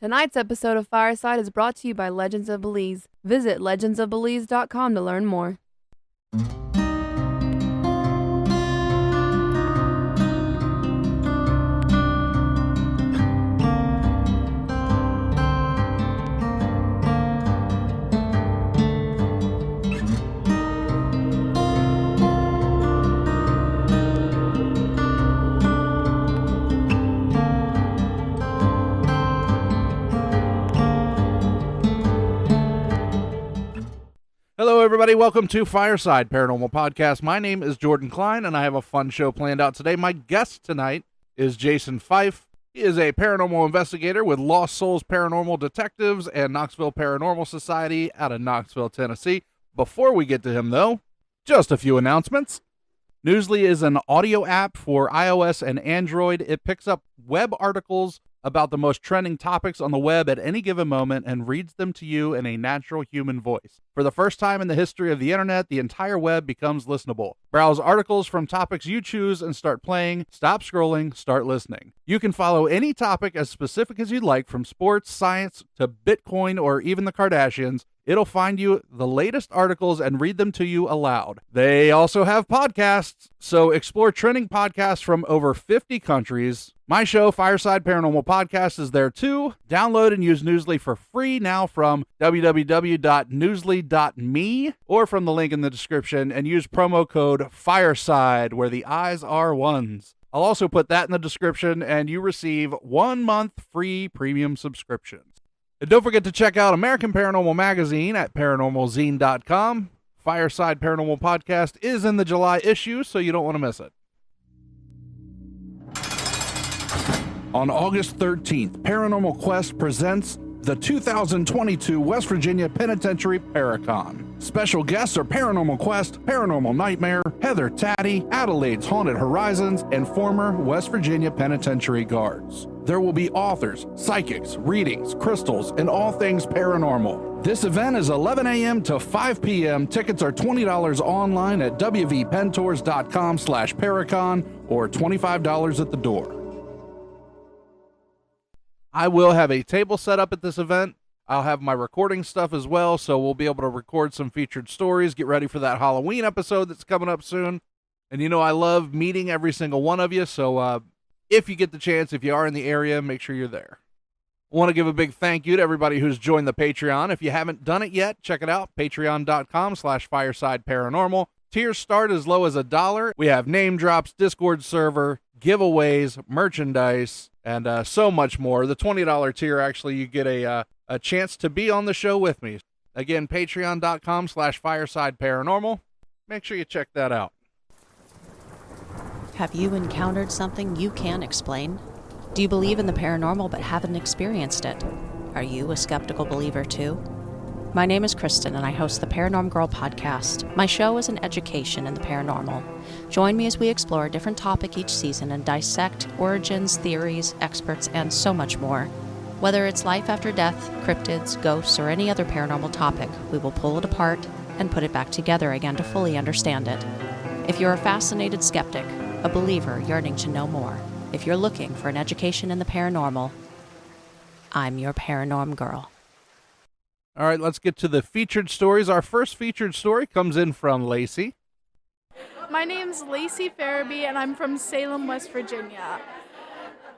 Tonight's episode of Fireside is brought to you by Legends of Belize. Visit legendsofbelize.com to learn more. Hello, everybody. Welcome to Fireside Paranormal Podcast. My name is Jordan Cline, and I have a fun show planned out today. My guest tonight is Jason Fife. He is a paranormal investigator with Lost Souls Paranormal Detectives and Knoxville Paranormal Society out of Knoxville, Tennessee. Before we get to him, though, just a few announcements. Newsly is an audio app for iOS and Android. It picks up web articles about the most trending topics on the web at any given moment and reads them to you in a natural human voice. For the first time in the history of the internet, the entire web becomes listenable. Browse articles from topics you choose and start playing. Stop scrolling, start listening. You can follow any topic as specific as you'd like, from sports, science, to Bitcoin, or even the Kardashians. It'll find you the latest articles and read them to you aloud. They also have podcasts, so explore trending podcasts from over 50 countries. My show, Fireside Paranormal Podcast, is there too. Download and use Newsly for free now from www.newsly.me or from the link in the description, and use promo code FIRESIDE, where the eyes are ones. I'll also put that in the description, and you receive 1 month free premium subscriptions. And don't forget to check out American Paranormal Magazine at paranormalzine.com. Fireside Paranormal Podcast is in the July issue, so you don't want to miss it. On August 13th, Paranormal Quest presents the 2022 West Virginia Penitentiary Paracon. Special guests are Paranormal Quest, Paranormal Nightmare, Heather Taddy, Adelaide's Haunted Horizons, and former West Virginia Penitentiary guards. There will be authors, psychics, readings, crystals, and all things paranormal. This event is 11 a.m. to 5 p.m. Tickets are $20 online at wvpentors.com/Paracon or $25 at the door. I will have a table set up at this event. I'll have my recording stuff as well, so we'll be able to record some featured stories, get ready for that Halloween episode that's coming up soon. And you know, I love meeting every single one of you, so if you get the chance, if you are in the area, make sure you're there. I want to give a big thank you to everybody who's joined the Patreon. If you haven't done it yet, check it out, patreon.com/Fireside Paranormal. Tiers start as low as $1. We have name drops, Discord server, giveaways, merchandise, and so much more. The $20 tier, actually, you get a chance to be on the show with me. Again, patreon.com/Fireside Paranormal. Make sure you check that out. Have you encountered something you can't explain? Do you believe in the paranormal but haven't experienced it? Are you a skeptical believer too? My name is Kristen, and I host the Paranormal Girl podcast. My show is an education in the paranormal. Join me as we explore a different topic each season and dissect origins, theories, experts, and so much more. Whether it's life after death, cryptids, ghosts, or any other paranormal topic, we will pull it apart and put it back together again to fully understand it. If you're a fascinated skeptic, a believer yearning to know more, if you're looking for an education in the paranormal, I'm your Paranormal Girl. All right, let's get to the featured stories. Our first featured story comes in from Lacy. My name's Lacy Farabee, and I'm from Salem, West Virginia.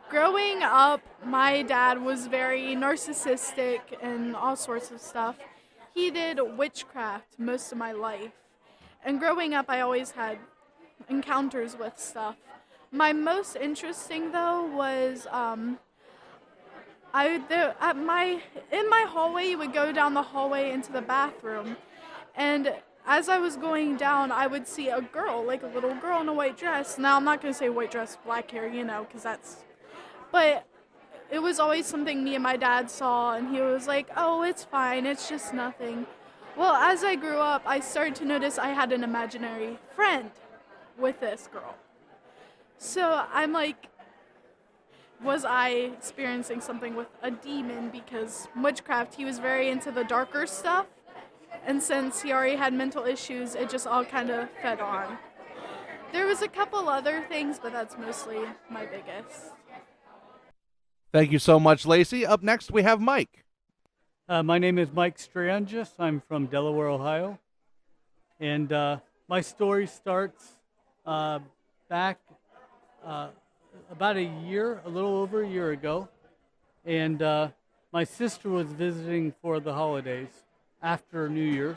Growing up, my dad was very narcissistic and all sorts of stuff. He did witchcraft most of my life. And growing up, I always had encounters with stuff. My most interesting, though, was in my hallway. You would go down the hallway into the bathroom, and as I was going down, I would see a girl, like a little girl in a white dress. Now, I'm not going to say white dress, black hair, because but it was always something me and my dad saw, and he was like, oh, it's fine, it's just nothing. Well, as I grew up, I started to notice I had an imaginary friend with this girl. So I'm like, was I experiencing something with a demon? Because witchcraft, he was very into the darker stuff. And since he already had mental issues, it just all kind of fed on. There was a couple other things, but that's mostly my biggest. Thank you so much, Lacy. Up next, we have Mike. My name is Mike Strangis. I'm from Delaware, Ohio. And my story starts back about a little over a year ago. And my sister was visiting for the holidays after New Year's.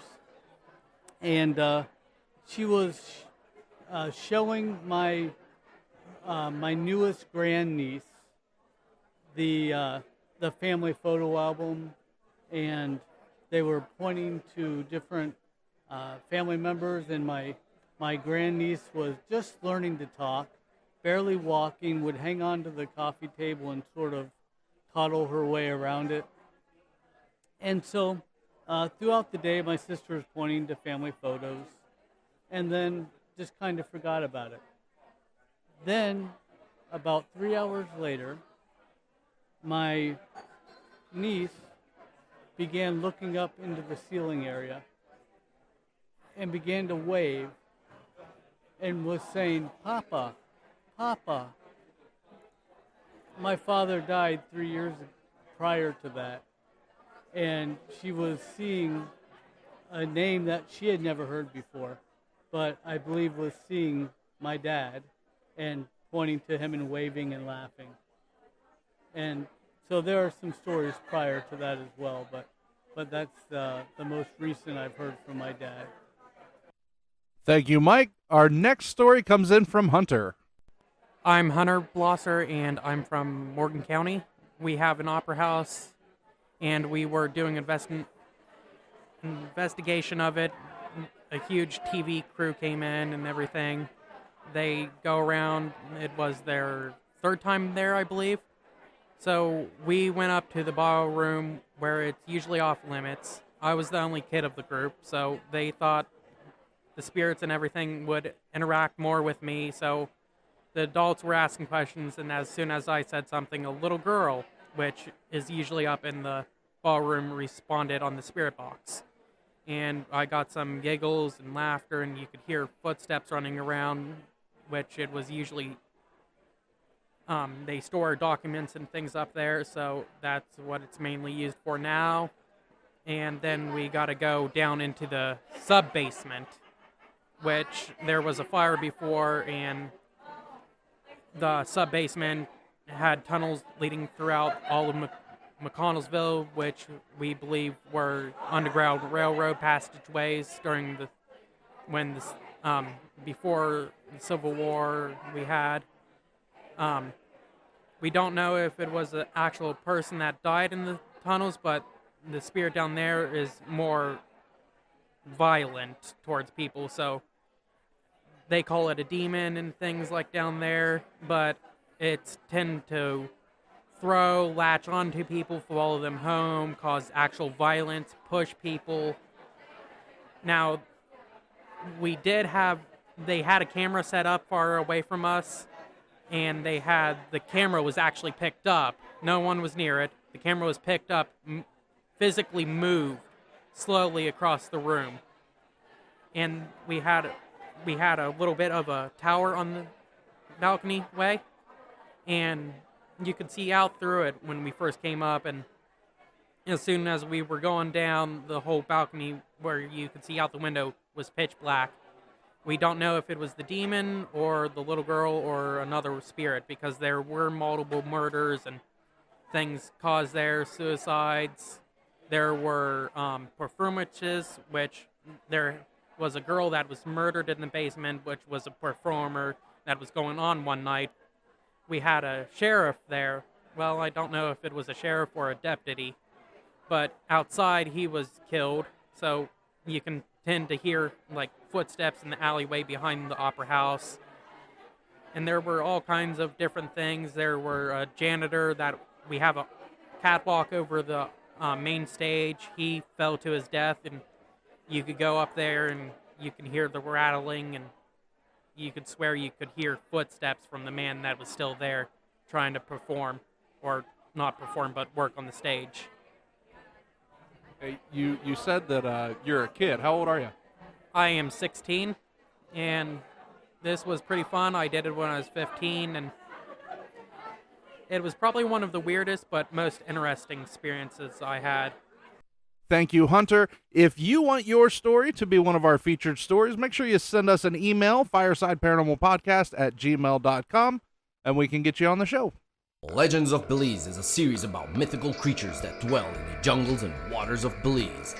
And she was showing my newest grandniece the family photo album, and they were pointing to different family members, and my grandniece was just learning to talk, barely walking, would hang on to the coffee table and sort of toddle her way around it. And so throughout the day, my sister was pointing to family photos, and then just kind of forgot about it. Then, about 3 hours later, my niece began looking up into the ceiling area and began to wave and was saying, "Papa, Papa." My father died 3 years prior to that, and she was seeing a name that she had never heard before, but I believe was seeing my dad and pointing to him and waving and laughing. And so there are some stories prior to that as well, but that's the most recent I've heard from my dad. Thank you, Mike. Our next story comes in from Hunter. I'm Hunter Blosser, and I'm from Morgan County. We have an opera house, and we were doing investigation of it. A huge TV crew came in and everything. They go around. It was their third time there, I believe. So we went up to the ballroom where it's usually off limits. I was the only kid of the group, so they thought the spirits and everything would interact more with me. So the adults were asking questions, and as soon as I said something, a little girl, which is usually up in the ballroom, responded on the spirit box. And I got some giggles and laughter, and you could hear footsteps running around, which it was usually, they store documents and things up there, so that's what it's mainly used for now. And then we got to go down into the sub-basement, which there was a fire before, and the sub-basement had tunnels leading throughout all of McConnellsville, which we believe were Underground Railroad passageways during before the Civil War we had. We don't know if it was an actual person that died in the tunnels, but the spirit down there is more violent towards people, so they call it a demon and things like down there, but it's tend to latch onto people, follow them home, cause actual violence, push people. Now, they had a camera set up far away from us, and the camera was actually picked up. No one was near it. The camera was picked up, physically moved slowly across the room. And we had a little bit of a tower on the balcony way, and you could see out through it when we first came up, and as soon as we were going down, the whole balcony where you could see out the window was pitch black. We don't know if it was the demon or the little girl or another spirit, because there were multiple murders and things caused there, suicides. There were performances, which there was a girl that was murdered in the basement, which was a performer that was going on one night. We had a sheriff there. Well, I don't know if it was a sheriff or a deputy, but outside he was killed, so you can tend to hear like footsteps in the alleyway behind the opera house. And there were all kinds of different things. There were a janitor that we have a catwalk over the main stage. He fell to his death, and you could go up there and you can hear the rattling, and you could swear you could hear footsteps from the man that was still there trying to perform, or not perform, but work on the stage. Hey, you said that you're a kid. How old are you? I am 16, and this was pretty fun. I did it when I was 15, and it was probably one of the weirdest but most interesting experiences I had. Thank you, Hunter. If you want your story to be one of our featured stories, make sure you send us an email, firesideparanormalpodcast@gmail.com, and we can get you on the show. Legends of Belize is a series about mythical creatures that dwell in the jungles and waters of Belize.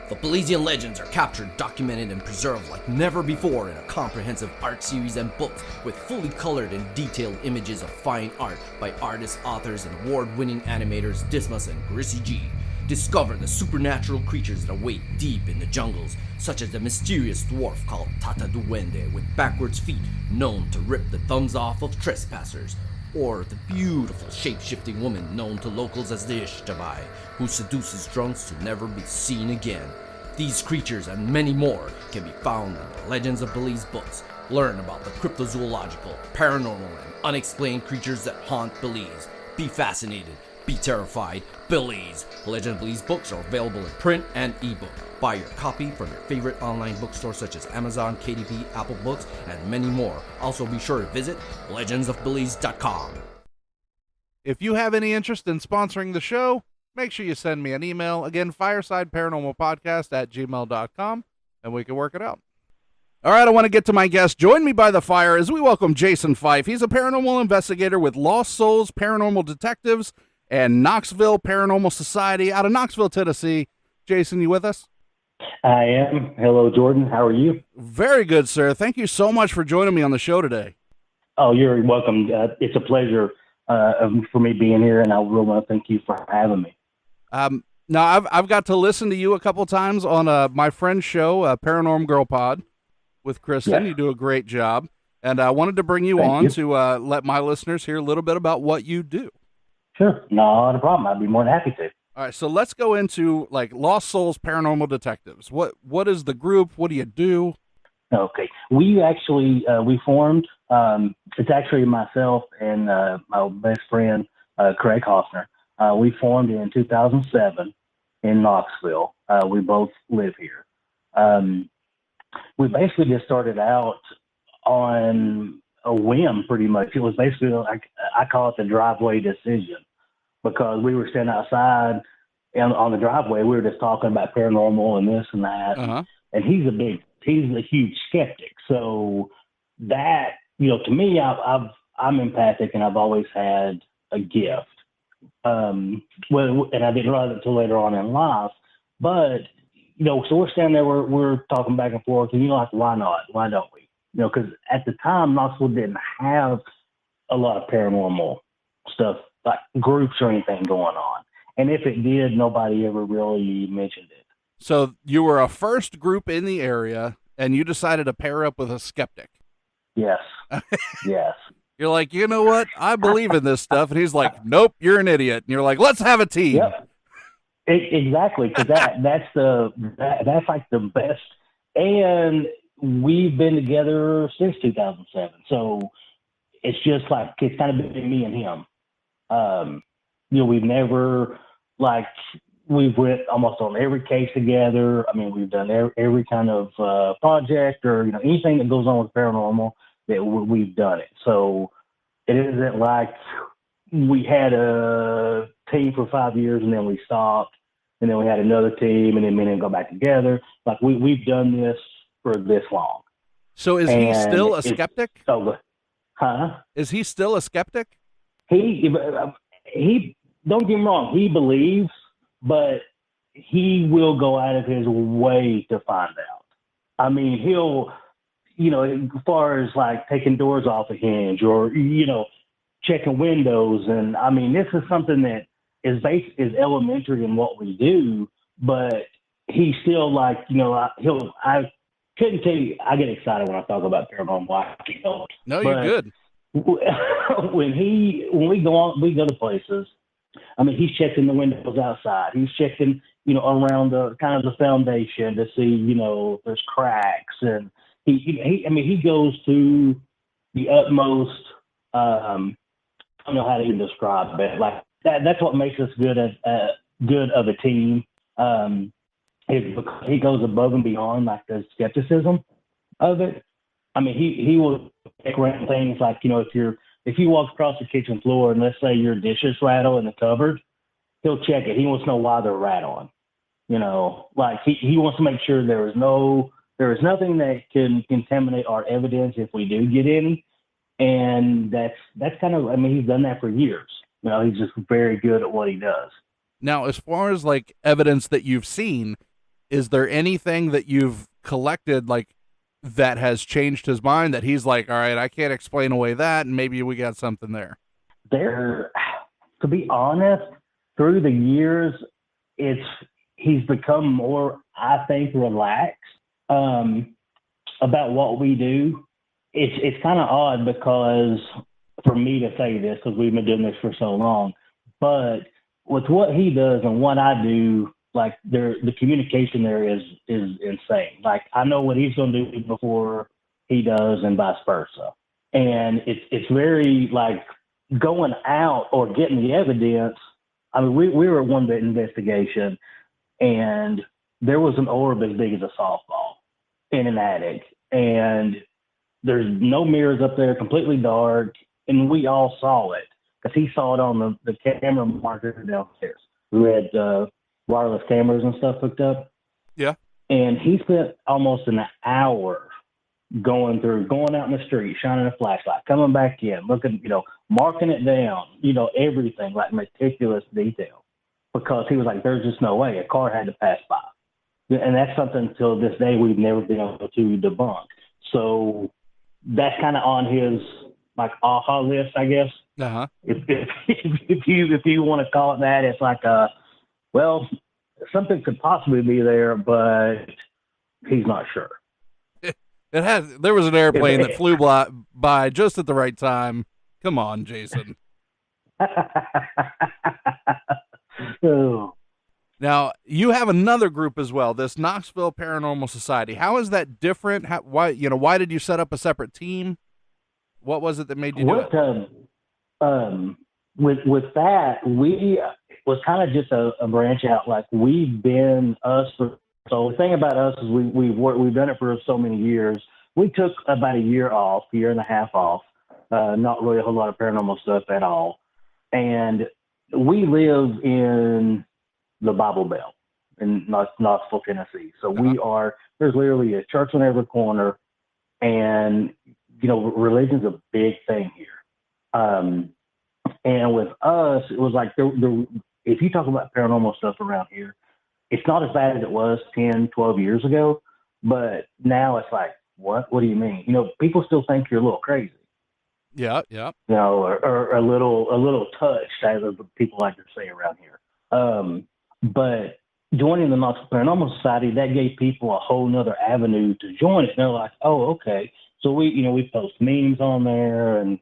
The Belizean legends are captured, documented, and preserved like never before in a comprehensive art series and books with fully colored and detailed images of fine art by artists, authors, and award-winning animators Dismas and Grissi G. Discover the supernatural creatures that await deep in the jungles, such as the mysterious dwarf called Tata Duende with backwards feet known to rip the thumbs off of trespassers, or the beautiful shape-shifting woman known to locals as the Ishtabai, who seduces drunks to never be seen again. These creatures and many more can be found in the Legends of Belize books. Learn about the cryptozoological, paranormal, and unexplained creatures that haunt Belize. Be fascinated. Be terrified. Belize. Legend of Belize books are available in print and ebook. Buy your copy from your favorite online bookstore such as Amazon, KDP, Apple Books, and many more. Also be sure to visit legendsofbelize.com. If you have any interest in sponsoring the show, make sure you send me an email. Again, firesideparanormalpodcast@gmail.com, and we can work it out. All right, I want to get to my guest. Join me by the fire as we welcome Jason Fife. He's a paranormal investigator with Lost Souls Paranormal Detectives and Knoxville Paranormal Society out of Knoxville, Tennessee. Jason, you with us? I am. Hello, Jordan. How are you? Very good, sir. Thank you so much for joining me on the show today. Oh, you're welcome. It's a pleasure for me being here, and I really want to thank you for having me. Now, I've got to listen to you a couple times on my friend's show, Paranormal Girl Pod, with Kristen. Yes. You do a great job. And I wanted to bring you Thank on you. to let my listeners hear a little bit about what you do. Sure. Not a problem. I'd be more than happy to. All right, so let's go into like Lost Souls Paranormal Detectives. What is the group? What do you do? Okay. We actually, we formed, it's actually myself and my best friend, Craig Hoffner. We formed in 2007 in Knoxville. We both live here. We basically just started out on a whim, pretty much. It was basically, I call it the driveway decision, because we were standing outside and on the driveway. We were just talking about paranormal and this and that. Uh-huh. And he's a huge skeptic. So that, to me, I'm empathic, and I've always had a gift. And I didn't realize it until later on in life. But, so we're standing there, we're talking back and forth, and like, why not? Why don't we? Because at the time, Knoxville didn't have a lot of paranormal stuff, like groups or anything going on. And if it did, nobody ever really mentioned it. So you were a first group in the area, and you decided to pair up with a skeptic. Yes. Yes. You're like, you know what? I believe in this stuff. And he's like, nope, you're an idiot. And you're like, let's have a team. Yep. Exactly. Because that's like the best. And we've been together since 2007. So it's just like, it's kind of been me and him. We've never, we've went almost on every case together. I mean, we've done every kind of project or, anything that goes on with paranormal, that we've done it. So it isn't like we had a team for 5 years and then we stopped, and then we had another team and then we didn't go back together. Like we've done this for this long. So is he still a skeptic? Is he still a skeptic? He don't get me wrong, he believes, but he will go out of his way to find out. I mean, he'll, as far as like taking doors off a hinge or, checking windows. And I mean, this is something that is elementary in what we do, but he's still like, I couldn't tell you, I get excited when I talk about paranormal. No, you're good. When we go to places, I mean, he's checking the windows outside. He's checking, around the kind of the foundation to see, if there's cracks. And he goes to the utmost. I don't know how to even describe it. Like that's what makes us good of a team. Is because he goes above and beyond like the skepticism of it. I mean, he will pick around things like, if you're if you walk across the kitchen floor and let's say your dishes rattle in the cupboard, he'll check it. He wants to know why they're rattling. You know, like he wants to make sure there is nothing that can contaminate our evidence if we do get any. And that's kind of, I mean, he's done that for years. You know, he's just very good at what he does. Now, as far as like evidence that you've seen, is there anything that you've collected like that has changed his mind that he's like, all right, I can't explain away that, and maybe we got something there? To be honest, through the years, he's become more, I think, relaxed about what we do. It's kind of odd because for me to say this, because we've been doing this for so long, but with what he does and what I do, like the communication there is insane. Like I know what he's going to do before he does, and vice versa. And it's very like going out or getting the evidence. I mean, we were at one investigation, and there was an orb as big as a softball in an attic, and there's no mirrors up there, completely dark, and we all saw it because he saw it on the camera marker downstairs. We had wireless cameras and stuff hooked up. Yeah. And he spent almost an hour going out in the street, shining a flashlight, coming back in, looking, marking it down, everything, like meticulous detail, because he was like, there's just no way a car had to pass by. And that's something till this day we've never been able to debunk. So that's kind of on his like aha list, I guess. Uh-huh. If you want to call it that, it's like well, something could possibly be there, but he's not sure. There was an airplane that flew by just at the right time. Come on, Jason. Oh. Now, you have another group as well, this Knoxville Paranormal Society. How is that different? Why did you set up a separate team? What was it that made you do it? With that, we was kind of just a branch out. Like we've been us for. So the thing about us is we've done it for so many years. We took about a year and a half off. Not really a whole lot of paranormal stuff at all. And we live in the Bible Belt in Knoxville, Tennessee. So there's literally a church on every corner, and religion's a big thing here. And with us, it was like if you talk about paranormal stuff around here, it's not as bad as it was 10, 12 years ago, but now it's like, what do you mean? People still think you're a little crazy. Yeah, yeah. Or a little touched, as people like to say around here. But joining the Knoxville Paranormal Society, that gave people a whole nother avenue to join it. And they're like, oh, okay. So we post memes on there and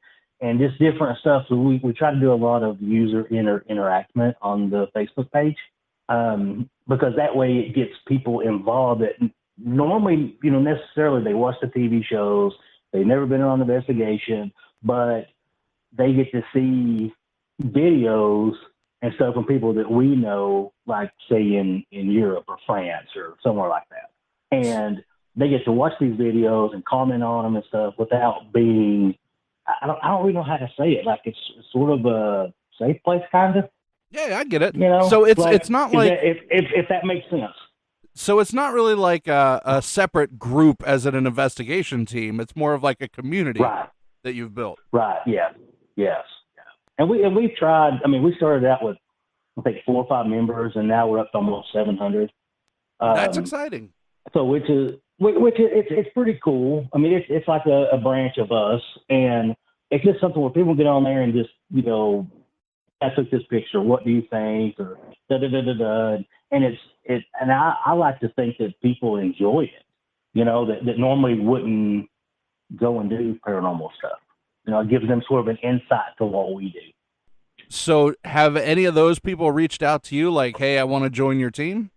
just different stuff. So we try to do a lot of user interaction on the Facebook page, because that way it gets people involved that normally, necessarily they watch the TV shows, they've never been on an investigation, but they get to see videos and stuff from people that we know, like say in Europe or France or somewhere like that. And they get to watch these videos and comment on them and stuff without being, I don't really know how to say it. Like it's sort of a safe place, kind of. Yeah, I get it. So it's not like, if that makes sense. So it's not really like a separate group as in an investigation team. It's more of like a community that you've built. Right. Yeah. Yes. And we've tried. I mean, we started out with I think 4 or 5 members, and now we're up to almost 700. That's exciting. So which is it's pretty cool. I mean, it's like a branch of us, and it's just something where people get on there and just I took this picture. What do you think? Or da da da da da. And and I like to think that people enjoy it. That normally wouldn't go and do paranormal stuff. It gives them sort of an insight to what we do. So have any of those people reached out to you like, hey, I want to join your team?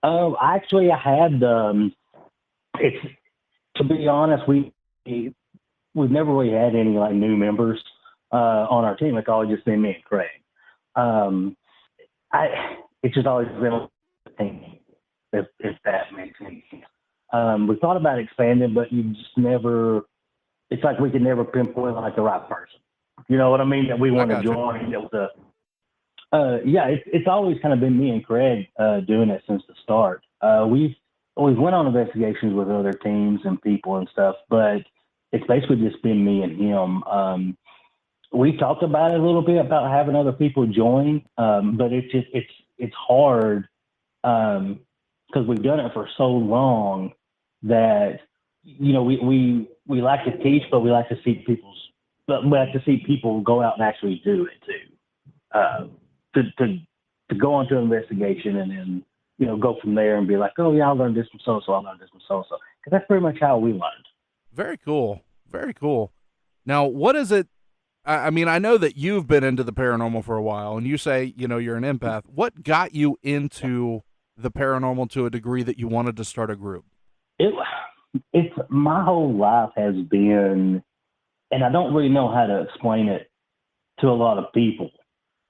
Actually, I had, to be honest, we've never really had any like new members on our team. It's always just been me and Craig. It's just always been a thing, if that makes any sense. We thought about expanding, but you just never, it's like we could never pinpoint like the right person. You know what I mean? That we want to gotcha. join. It was yeah, it's always kind of been me and Craig doing it since the start. We've always went on investigations with other teams and people and stuff, but it's basically just been me and him. We talked about it a little bit about having other people join, but it's hard because we've done it for so long that we like to teach, but we like to see people go out and actually do it too. To go on to an investigation and then go from there and be like, oh yeah, I learned this from so I learned this from so because that's pretty much how we learned. Very cool. Very cool. Now, what is it? I mean, I know that you've been into the paranormal for a while, and you say you're an empath. What got you into the paranormal to a degree that you wanted to start a group? It's my whole life has been, and I don't really know how to explain it to a lot of people,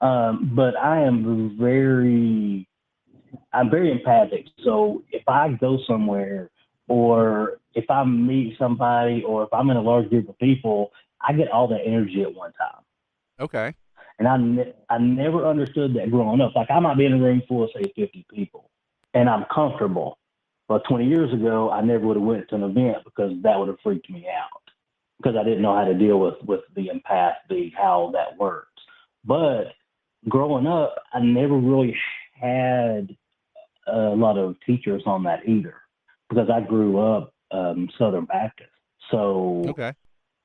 but I'm very empathic. So if I go somewhere, or if I meet somebody, or if I'm in a large group of people, I get all that energy at one time. Okay. And I never understood that growing up. Like I might be in a room full of say 50 people, and I'm comfortable. But 20 years ago, I never would have went to an event because that would have freaked me out because I didn't know how to deal with the empath, how that works. But growing up, I never really had a lot of teachers on that either because I grew up Southern Baptist. So okay.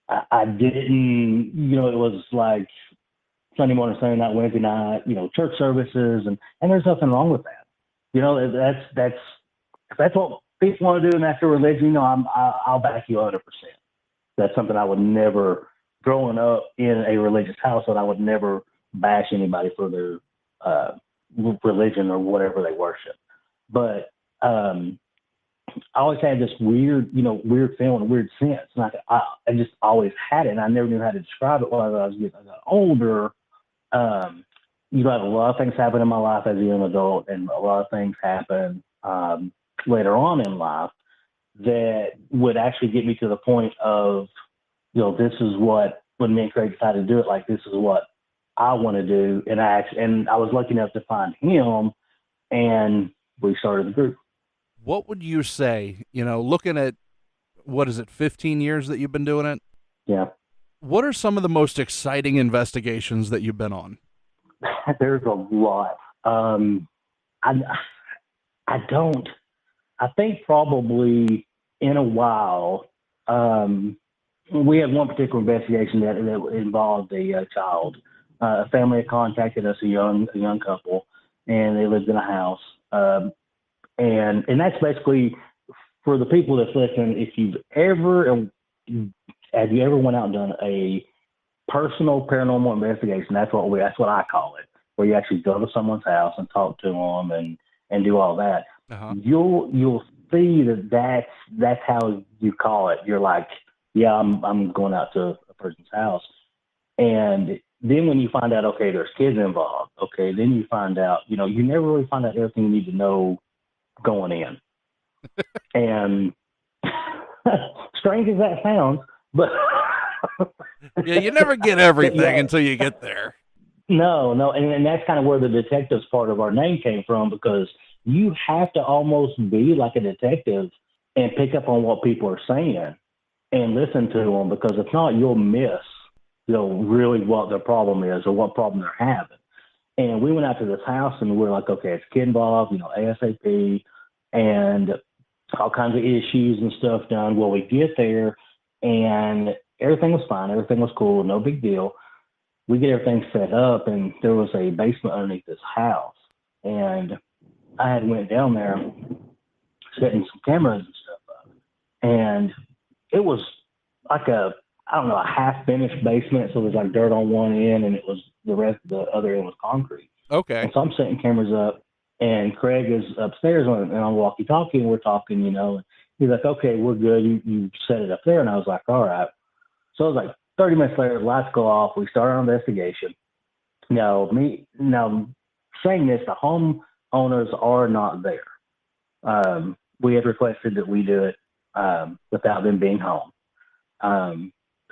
I didn't, it was like Sunday morning, Sunday night, Wednesday night, church services, and there's nothing wrong with that. That's what people want to do, and that's their religion. I'll back you 100%. That's something I would never, growing up in a religious household, I would never bash anybody for their religion or whatever they worship. But I always had this weird feeling, weird sense. And I just always had it, and I never knew how to describe it when I got older. I had a lot of things happen in my life as a young adult, and a lot of things happen later on in life that would actually get me to the point of, this is what, when me and Craig decided to do it, like, this is what I want to do. And I was lucky enough to find him, and we started the group. What would you say, looking at, 15 years that you've been doing it? Yeah. What are some of the most exciting investigations that you've been on? There's a lot. I think probably in a while, we had one particular investigation that involved a child. A family had contacted us, a young couple, and they lived in a house. And that's basically, for the people that's listening, have you ever went out and done a personal paranormal investigation? That's what I call it, where you actually go to someone's house and talk to them and do all that. Uh-huh. You'll see that's how you call it. You're like, yeah, I'm going out to a person's house. And then when you find out, okay, there's kids involved, okay, then you find out, you never really find out everything you need to know going in. And strange as that sounds, but yeah, you never get everything until you get there. No, and that's kind of where the detectives part of our name came from, because you have to almost be like a detective and pick up on what people are saying and listen to them, because if not, you'll miss, really what their problem is or what problem they're having. And we went out to this house and we're like, okay, it's kid involved, ASAP, and all kinds of issues and stuff done. Well, we get there and everything was fine. Everything was cool. No big deal. We get everything set up, and there was a basement underneath this house. And I had went down there, setting some cameras and stuff up. And it was like a half-finished basement. So there's like dirt on one end, and it was the other end was concrete. Okay. And so I'm setting cameras up, and Craig is upstairs and on walkie-talkie, and we're talking, and he's like, okay, we're good. You set it up there. And I was like, all right. So it was like 30 minutes later, the lights go off. We start our investigation. Now, saying this, the homeowners are not there. We had requested that we do it without them being home.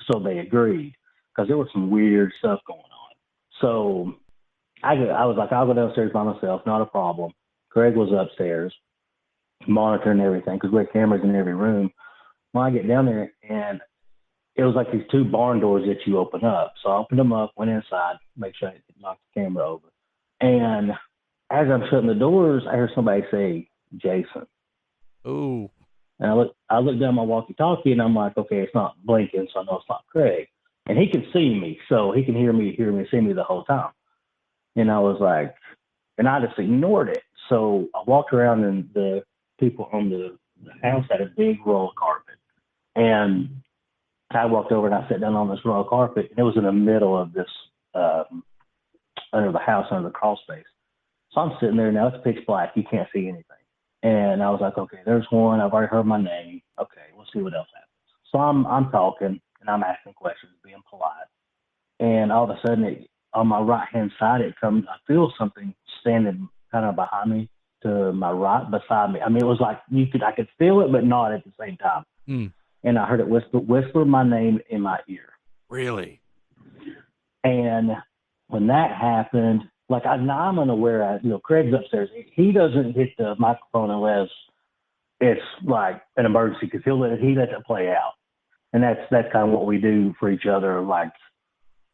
So they agreed, because there was some weird stuff going on. So I was like, I'll go downstairs by myself, not a problem. Craig was upstairs monitoring everything because we had cameras in every room. When I get down there, and it was like these two barn doors that you open up. So I opened them up, went inside, make sure I didn't knock the camera over. And as I'm shutting the doors, I heard somebody say, Jason. Ooh. And I look down my walkie-talkie, and I'm like, okay, it's not blinking, so I know it's not Craig. And he can see me, so he can hear me, see me the whole time. And I was like, and I just ignored it. So I walked around, and the people on the house had a big roll of carpet. And I walked over and I sat down on this roll of carpet, and it was in the middle of this, under the house, under the crawl space. So I'm sitting there now, it's pitch black, you can't see anything. And I was like, okay, there's one, I've already heard my name. Okay, we'll see what else happens. So I'm talking, and I'm asking questions, being polite. And all of a sudden, on my right-hand side, I feel something standing kind of behind me to my right, beside me. I mean, it was like I could feel it, but not at the same time. Mm. And I heard it whisper my name in my ear. Really? And when that happened, like I'm unaware, Craig's upstairs. He doesn't hit the microphone unless it's like an emergency, because he lets it play out. And that's kind of what we do for each other. Like,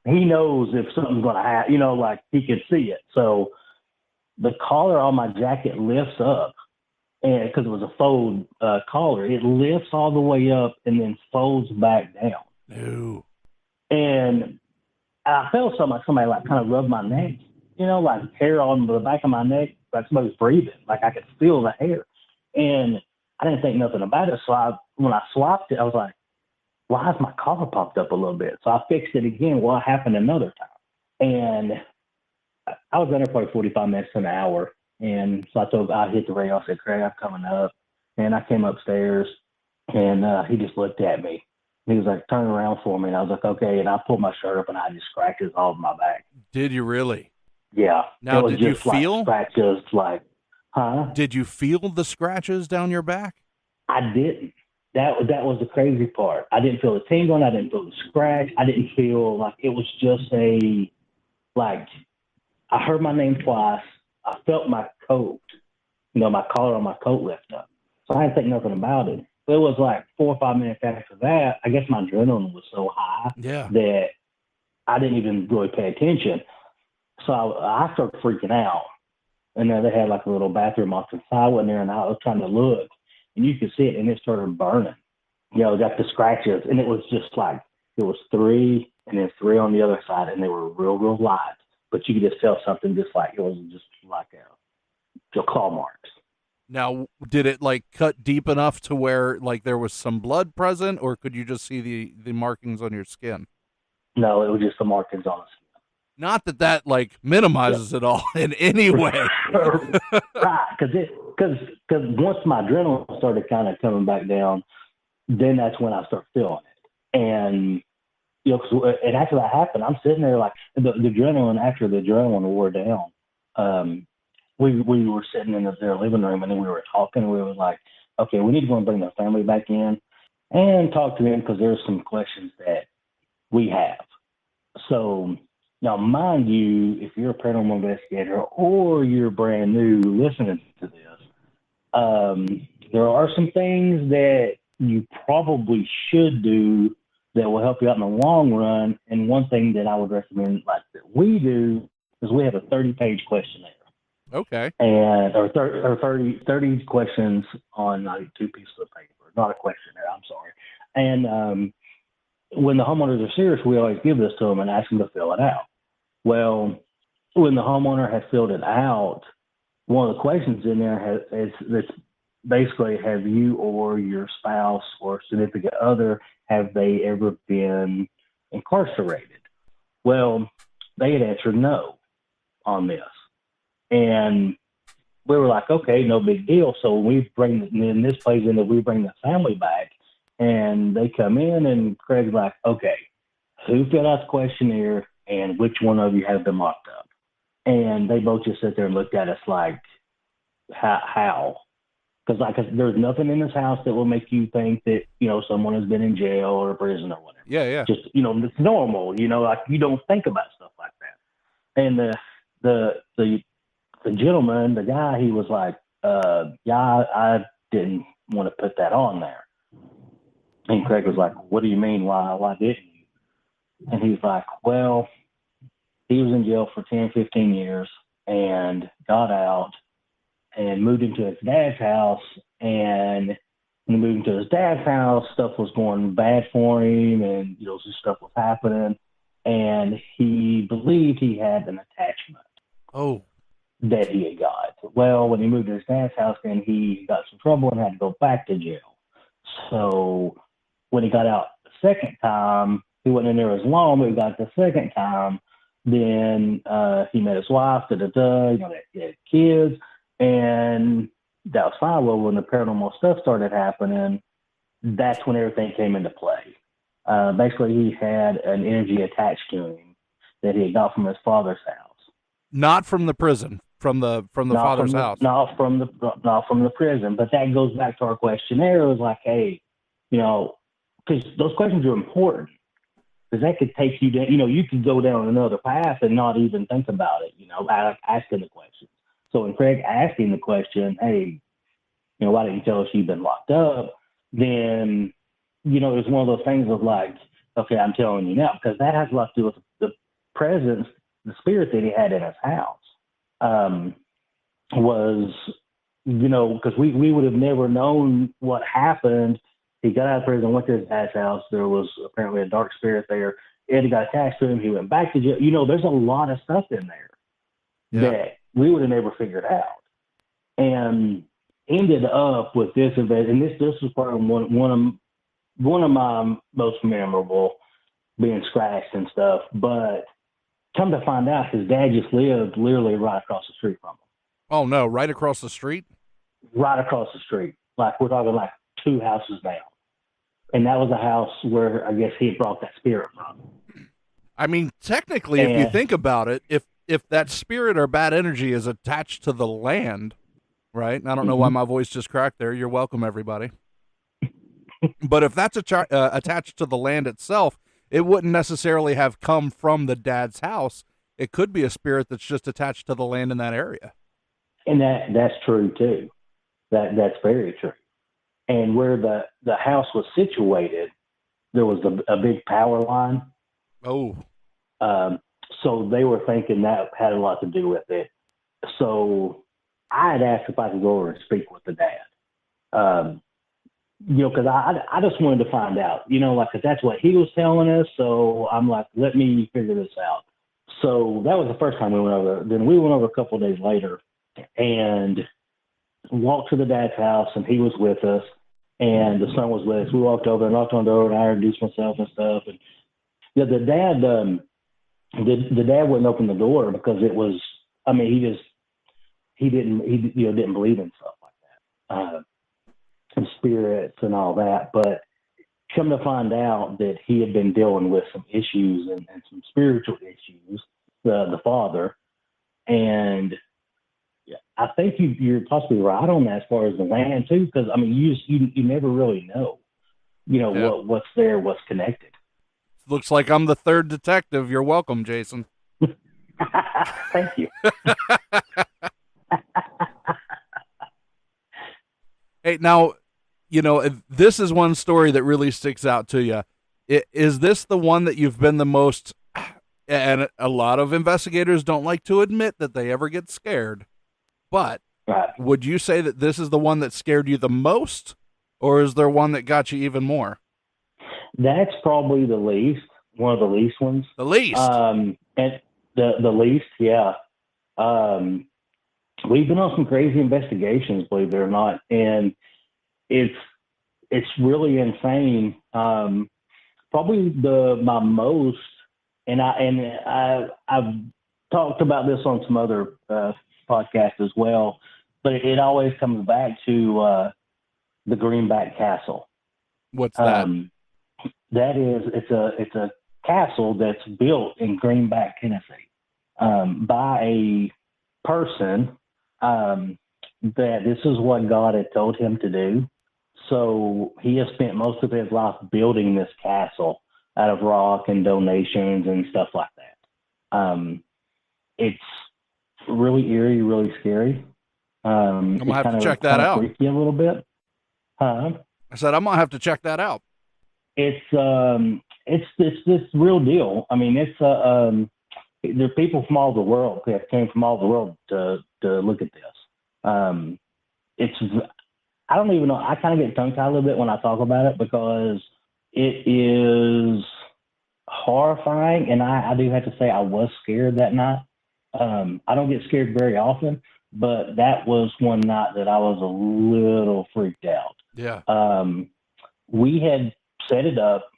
he knows if something's going to happen, like he can see it. So the collar on my jacket lifts up, and because it was a fold collar, it lifts all the way up and then folds back down. No. And I felt somebody like kind of rubbed my neck, like hair on the back of my neck, like somebody was breathing. Like I could feel the hair. And I didn't think nothing about it. So when I swapped it, I was like, why has my collar popped up a little bit? So I fixed it again. Well, it happened another time. And I was in there for 45 minutes to an hour. And so I hit the radio. I said, Craig, I'm coming up. And I came upstairs, and he just looked at me. He was like, turn around for me. And I was like, okay. And I pulled my shirt up, and I just scratches all over my back. Did you really? Yeah. Now, did you feel? Scratches, like, huh? Did you feel the scratches down your back? I didn't. That was the crazy part. I didn't feel the tingling. I didn't feel the scratch. I didn't feel like it was just I heard my name twice. I felt my coat, my collar on my coat lift up. So I didn't think nothing about it. But it was like 4 or 5 minutes after that, I guess my adrenaline was so high that I didn't even really pay attention. So I started freaking out. And then they had like a little bathroom off to the side in there, and I was trying to look. And you could see it, and it started burning. Got the scratches. And it was just like, it was 3 and then 3 on the other side, and they were real, real light. But you could just feel something just like, it was just like claw marks. Now, did it like cut deep enough to where like there was some blood present, or could you just see the markings on your skin? No, it was just the markings on the skin. Not that like minimizes it all in any way. Right, because once my adrenaline started kind of coming back down, then that's when I started feeling it. And and after that happened, I'm sitting there like the adrenaline. After the adrenaline wore down, we were sitting in their living room, and then we were talking. And we were like, okay, we need to go and bring the family back in and talk to them, because there's some questions that we have. So now, mind you, if you're a paranormal investigator or you're brand new listening to this, there are some things that you probably should do that will help you out in the long run. And one thing that I would recommend, like that we do, is we have a 30-page questionnaire. Okay. And or 30 questions on like 2 pieces of paper. Not a questionnaire, I'm sorry. And when the homeowners are serious, we always give this to them and ask them to fill it out. Well, when the homeowner has filled it out, one of the questions in there is basically, have you or your spouse or significant other, have they ever been incarcerated? Well, they had answered no on this. And we were like, okay, no big deal. So we bring the family back, and they come in, and Craig's like, okay, who filled out the questionnaire and which one of you have been locked up? And they both just sit there and looked at us like, how? Because there's nothing in this house that will make you think that, someone has been in jail or prison or whatever. Yeah. Just, it's normal, like you don't think about stuff like that. And the gentleman, the guy, he was like, I didn't want to put that on there. And Craig was like, what do you mean? Why didn't you? And he's like, well, he was in jail for 10, 15 years and got out and moved into his dad's house. And when he moved into his dad's house, stuff was going bad for him, and some stuff was happening. And he believed he had an attachment. Oh. That he had got. Well, when he moved to his dad's house, then he got some trouble and had to go back to jail. So when he got out the second time, he wasn't in there as long, but he got the second time. Then he met his wife, they had kids, and that was fine. Well, when the paranormal stuff started happening, that's when everything came into play. Basically, he had an energy attached to him that he had got from his father's house. Not from the prison, from the father's house. Not from the prison. But that goes back to our questionnaire. It was like, hey, because those questions are important. Because that could take you down, you could go down another path and not even think about it, asking the question. So when Craig asked him the question, hey, why didn't you tell us you've been locked up? Then, it was one of those things of like, okay, I'm telling you now, because that has a lot to do with the presence, the spirit that he had in his house. Was, because we would have never known what happened. He got out of prison, went to his dad's house. There was apparently a dark spirit there. Eddie got attached to him. He went back to jail. There's a lot of stuff in there that we would have never figured out. And ended up with this event. And this was probably one of my most memorable, being scratched and stuff. But come to find out, his dad just lived literally right across the street from him. Oh, no, right across the street? Right across the street. Like, we're talking like 2 houses down. And that was the house where I guess he had brought that spirit from. I mean, technically, if you think about it, if that spirit or bad energy is attached to the land, right? And I don't know why my voice just cracked there. You're welcome, everybody. But if that's attached to the land itself, it wouldn't necessarily have come from the dad's house. It could be a spirit that's just attached to the land in that area. And that's true too. That's very true. And where the house was situated, there was a big power line. Oh. So they were thinking that had a lot to do with it. So I had asked if I could go over and speak with the dad. Because I just wanted to find out, because that's what he was telling us. So I'm like, let me figure this out. So that was the first time we went over. Then we went over a couple of days later and walked to the dad's house, and he was with us, and the son was with us. We walked over and knocked on the door, and I introduced myself and stuff. And the dad, the dad wouldn't open the door because it was, he didn't believe in stuff like that. Some spirits and all that, but come to find out that he had been dealing with some issues and some spiritual issues, the father, and I think you're possibly right on that as far as the land too, because you never really know, what's there, what's connected. Looks like I'm the third detective. You're welcome, Jason. Thank you. Hey, now, this is one story that really sticks out to you. Is this the one that you've been the most, and a lot of investigators don't like to admit that they ever get scared, but would you say that this is the one that scared you the most, or is there one that got you even more? That's probably the least, one of the least ones. The least? And the least, yeah. We've been on some crazy investigations, believe it or not, and it's really insane. Probably my most, and I've talked about this on some other podcasts as well, but it always comes back to the Greenback Castle. What's that? That is, it's a castle that's built in Greenback, Tennessee, by a person. that this is what God had told him to do. So he has spent most of his life building this castle out of rock and donations and stuff like that. It's really eerie, really scary. I'm gonna have to check that out. Freaky a little bit. I said I'm gonna have to check that out. It's this real deal. I mean, it's there are people from all the world that came from all the world to look at this. It's I don't even know. I kind of get tongue tied a little bit when I talk about it because it is horrifying, and I do have to say I was scared that night. I don't get scared very often, but that was one night that I was a little freaked out. Yeah. We had set it up,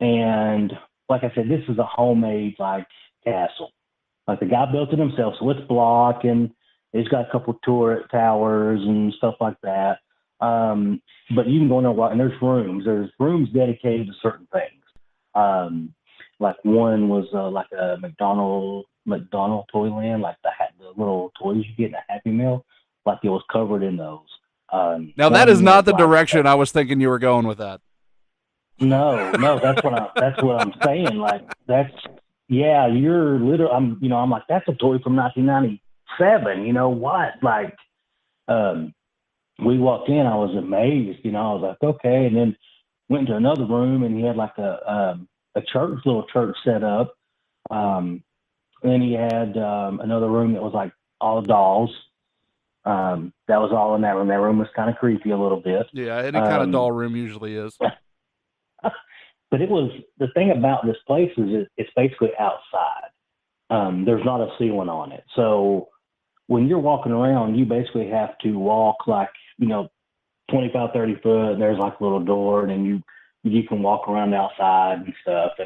and like I said, this is a homemade like castle. Like the guy built it himself, so it's block, and it's got a couple of turret towers and stuff like that. But you can go in there and there's rooms. There's rooms dedicated to certain things. Like one was like a McDonald Toyland, like the little toys you get in a Happy Meal. Like it was covered in those. Now that is not the direction I was thinking you were going with that. No, that's what I'm saying. Like you're literally. I'm like that's a toy from 1997. You know what? Like, we walked in, I was amazed. I was like, okay, and then went into another room, and he had like a little church set up. Then he had another room that was like all dolls. That was all in that room. That room was kind of creepy a little bit. Yeah, any kind of doll room usually is. But it was the thing about this place is it's basically outside. There's not a ceiling on it, so when you're walking around, you basically have to walk like 25, 30 foot. And there's like a little door, and then you can walk around outside and stuff.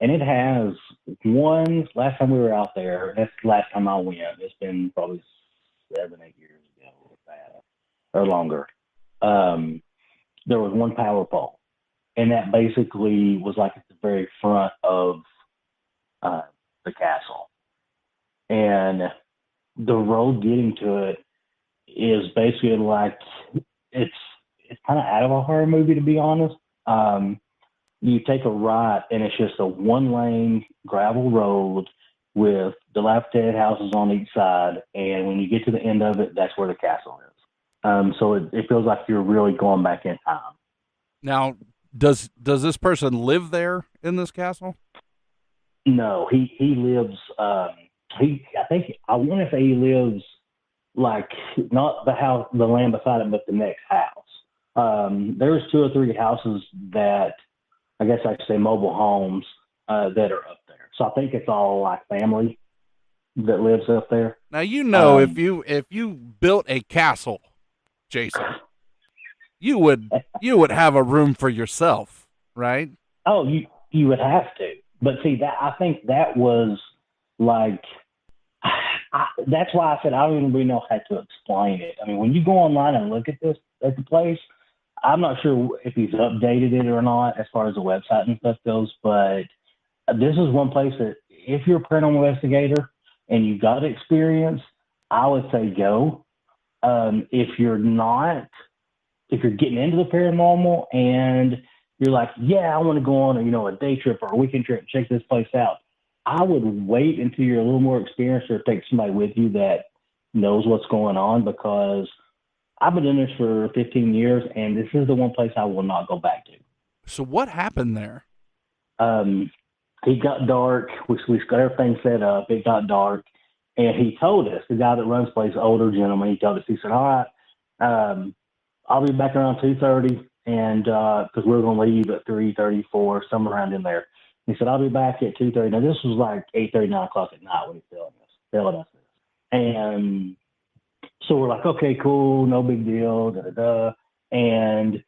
And it has one. Last time we were out there, that's the last time I went. It's been probably 7, 8 years ago, or longer. There was one power pole, and that basically was like at the very front of the castle. And the road getting to it is basically like it's kind of out of a horror movie, to be honest. You take a right, and it's just a 1-lane gravel road with dilapidated houses on each side. And when you get to the end of it, that's where the castle is. So it feels like you're really going back in time. Now, does this person live there in this castle? No, he lives. I want to say he lives like not the house, the land beside it, but the next house. There's 2 or 3 houses that I guess I should say mobile homes that are up there. So I think it's all like family that lives up there. Now if you built a castle, Jason, you would have a room for yourself, right? Oh, you would have to. But see that I think that was like. That's why I said I don't even really know how to explain it. I mean, when you go online and look at the place, I'm not sure if he's updated it or not as far as the website and stuff goes, but this is one place that if you're a paranormal investigator and you've got experience, I would say go. If you're not, if you're getting into the paranormal and you're like, yeah, I want to go on a day trip or a weekend trip and check this place out, I would wait until you're a little more experienced or take somebody with you that knows what's going on, because I've been in this for 15 years, and this is the one place I will not go back to. So what happened there? It got dark. We got everything set up. It got dark, and he told us, the guy that runs the place, older gentleman, he told us, he said, all right, I'll be back around 2:30, and because we're going to leave at 3:34, somewhere around in there. He said, I'll be back at 2:30. Now, this was like 8:30, 9 o'clock at night when he's telling us this. And so we're like, okay, cool, no big deal, da-da-da. And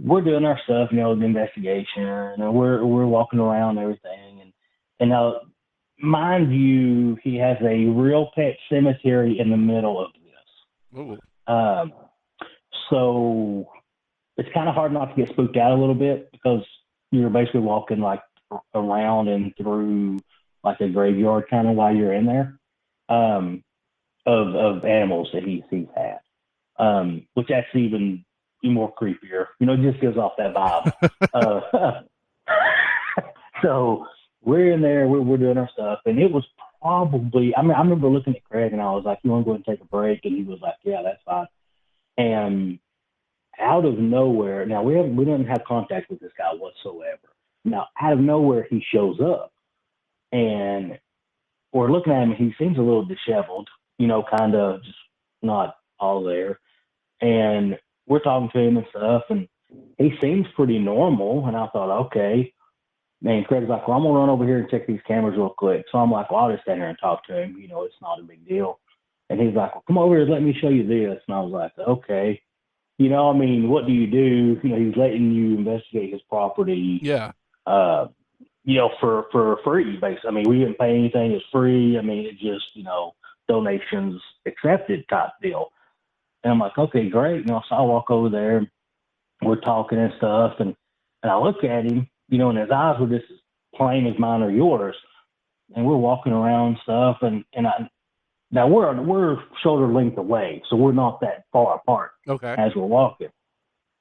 we're doing our stuff, the investigation, and we're walking around and everything. And now, mind you, he has a real pet cemetery in the middle of this. Ooh. So it's kind of hard not to get spooked out a little bit, because you're basically walking like around and through like a graveyard kind of while you're in there, of animals that he's had. which that's even more creepier. It just gives off that vibe. So we're in there, we're doing our stuff, and it was probably, I remember looking at Craig and I was like, you want to go and take a break? And he was like, yeah, that's fine. And out of nowhere, now we didn't have contact with this guy whatsoever. Now, out of nowhere, he shows up, and we're looking at him, and he seems a little disheveled, kind of just not all there. And we're talking to him and stuff, and he seems pretty normal. And I thought, okay. And Craig's like, well, I'm going to run over here and check these cameras real quick. So I'm like, well, I'll just stand here and talk to him. It's not a big deal. And he's like, well, come over here, let me show you this. And I was like, okay. What do you do? He's letting you investigate his property. Yeah. For free, basically. We didn't pay anything. It's free. It's just, donations accepted type deal. And I'm like, okay, great. So I walk over there. We're talking and stuff. And I look at him, and his eyes were just as plain as mine or yours. And we're walking around and stuff. Now we're shoulder length away, so we're not that far apart. Okay. As we're walking.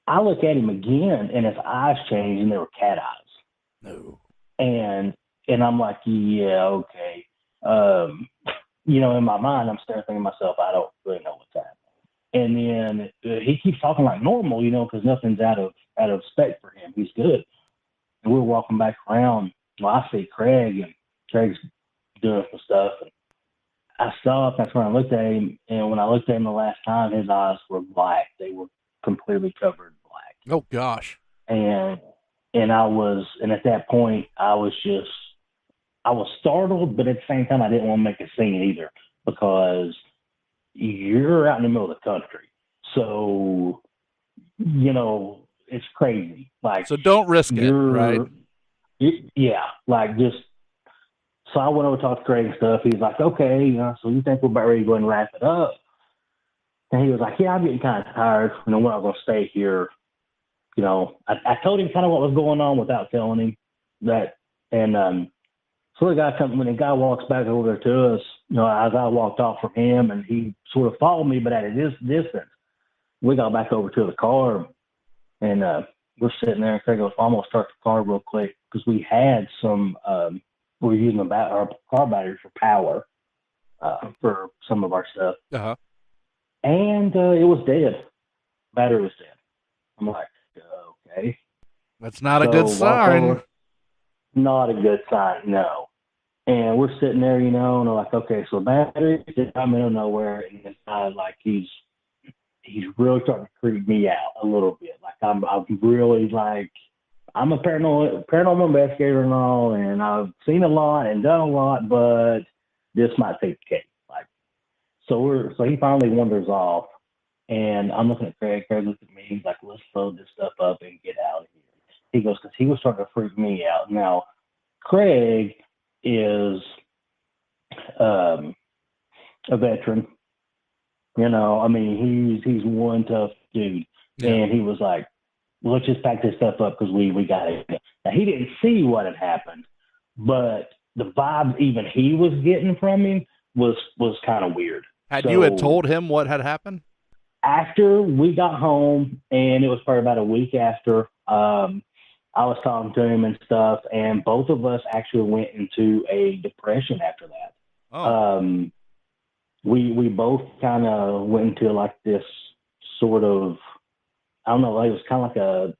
I look at him again, and his eyes change, and they were cat eyes. No. And I'm like, yeah, okay. In my mind, I'm still thinking to myself, I don't really know what's happening. And then he keeps talking like normal, because nothing's out of spec for him. He's good. And we're walking back around. Well, I see Craig, and Craig's doing some stuff. And I stopped. That's when I looked at him. And when I looked at him the last time, his eyes were black. They were completely covered in black. Oh, gosh. And at that point, I was startled, but at the same time, I didn't want to make a scene either, because you're out in the middle of the country. So, it's crazy. So don't risk it, right? Yeah. So I went over to talk to Craig and stuff. He's like, okay, so you think we're about ready to go and wrap it up? And he was like, yeah, I'm getting kind of tired. We're not going to stay here. I told him kind of what was going on without telling him that. And so the guy when the guy walks back over to us, as I walked off from him, and he sort of followed me, but at a distance. We got back over to the car, and we're sitting there, and Craig goes, I'm going to start the car real quick, because we had some, we were using our car batteries for power for some of our stuff. Uh-huh. And it was dead. Battery was dead. I'm like, okay. That's not a good sign. Not a good sign, no. And we're sitting there, and we're like, okay, so battery is in the middle of nowhere, and it's not like he's really starting to creep me out a little bit. Like I'm really like, I'm a paranormal investigator and all, and I've seen a lot and done a lot, but this might take the cake. So he finally wanders off, and I'm looking at Craig. Craig looks at me. He's like, let's load this stuff up and get out of here. He goes, because he was starting to freak me out. Now, Craig is a veteran. He's one tough dude. Yeah. And he was like, let's just pack this stuff up because we got it. Now, he didn't see what had happened, but the vibe even he was getting from him was kind of weird. You had told him what had happened? After we got home, and it was probably about a week after, I was talking to him and stuff, and both of us actually went into a depression after that. Oh. We both kind of went into like this sort of, I don't know, it was kind of like a